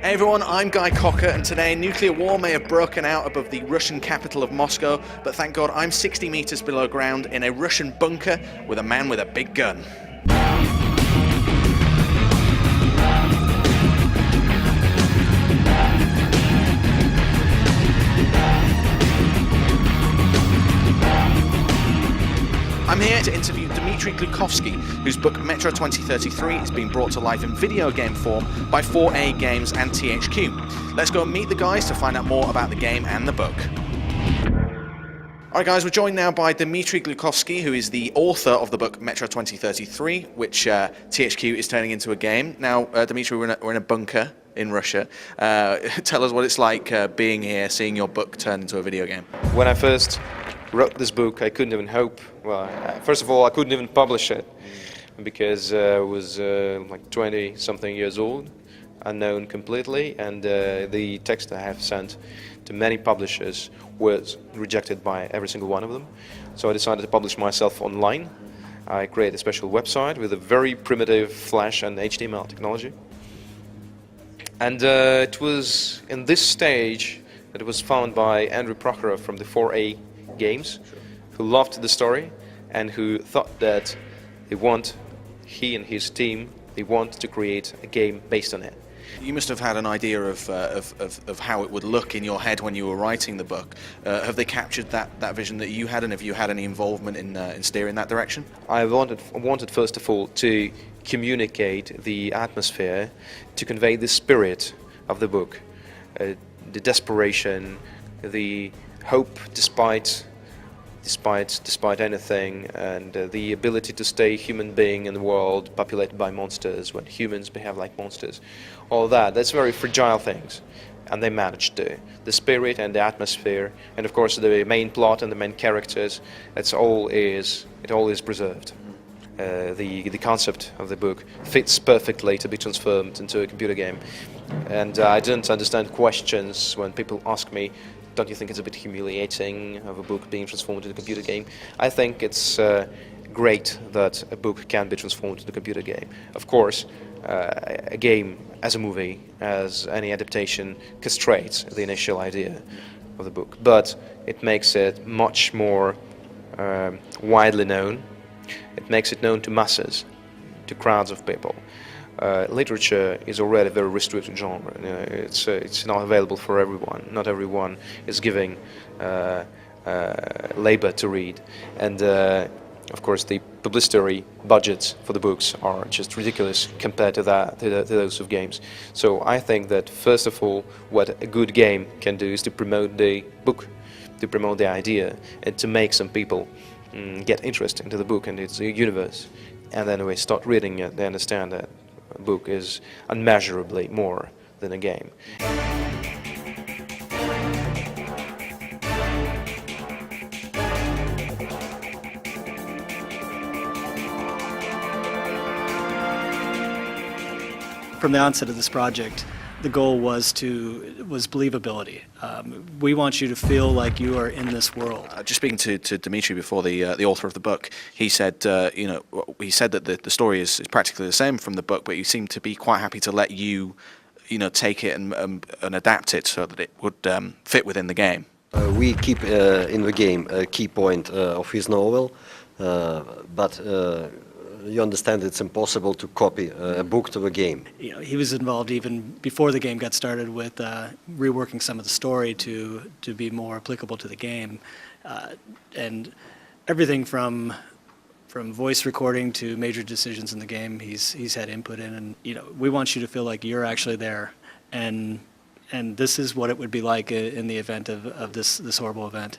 Hey everyone, I'm Guy Cocker, and today nuclear war may have broken out above the Russian capital of Moscow, but thank God I'm 60 meters below ground in a Russian bunker with a man with a big gun. I'm here to interview Dmitry Glukovsky, whose book metro2033 is being brought to life in video game form by 4A Games and THQ. Let's go and meet the guys to find out more about the game and the book. Alright guys, we're joined now by Dmitry Glukovsky, who is the author of the book metro2033, which THQ is turning into a game. Now, Dmitry, we're in a bunker in Russia. Tell us what it's like being here, seeing your book turned into a video game. When I first wrote this book, I couldn't even hope. Well, first of all, I couldn't even publish it because I was like 20-something years old, unknown completely, and the text I have sent to many publishers was rejected by every single one of them. So I decided to publish myself online. I created a special website with a very primitive Flash and HTML technology. And it was in this stage that it was found by Andrew Prokhorov from the 4A Games, who loved the story and who thought that he and his team, they want to create a game based on it. You must have had an idea of how it would look in your head when you were writing the book. Have they captured that vision that you had, and have you had any involvement in steering that direction? I wanted first of all to communicate the atmosphere, to convey the spirit of the book, the desperation, the hope despite anything, and the ability to stay human being in the world populated by monsters when humans behave like monsters. All that's very fragile things, and they managed to. The spirit and the atmosphere, and of course the main plot and the main characters, it all is preserved. The concept of the book fits perfectly to be transformed into a computer game, and I didn't understand questions when people ask me, don't you think it's a bit humiliating of a book being transformed into a computer game? I think it's great that a book can be transformed into a computer game. Of course, a game as a movie, as any adaptation, castrates the initial idea of the book, but it makes it much more widely known. It makes it known to masses, to crowds of people. Literature is already a very restricted genre. It's not available for everyone. Not everyone is giving labor to read, and of course the publicity budgets for the books are just ridiculous compared to those of games. So I think that first of all, what a good game can do is to promote the book, to promote the idea, and to make some people get interest into the book and its universe. And then when they start reading it, they understand that a book is unmeasurably more than a game. From the onset of this project, the goal was believability. We want you to feel like you are in this world. Just speaking to Dmitry before, the author of the book, he said he said that the story is practically the same from the book, but he seemed to be quite happy to let you take it and adapt it so that it would fit within the game. We keep in the game a key point of his novel, but you understand it's impossible to copy a book to a game. He was involved even before the game got started with reworking some of the story to be more applicable to the game, and everything from voice recording to major decisions in the game he's had input in, and we want you to feel like you're actually there, and this is what it would be like in the event of this horrible event.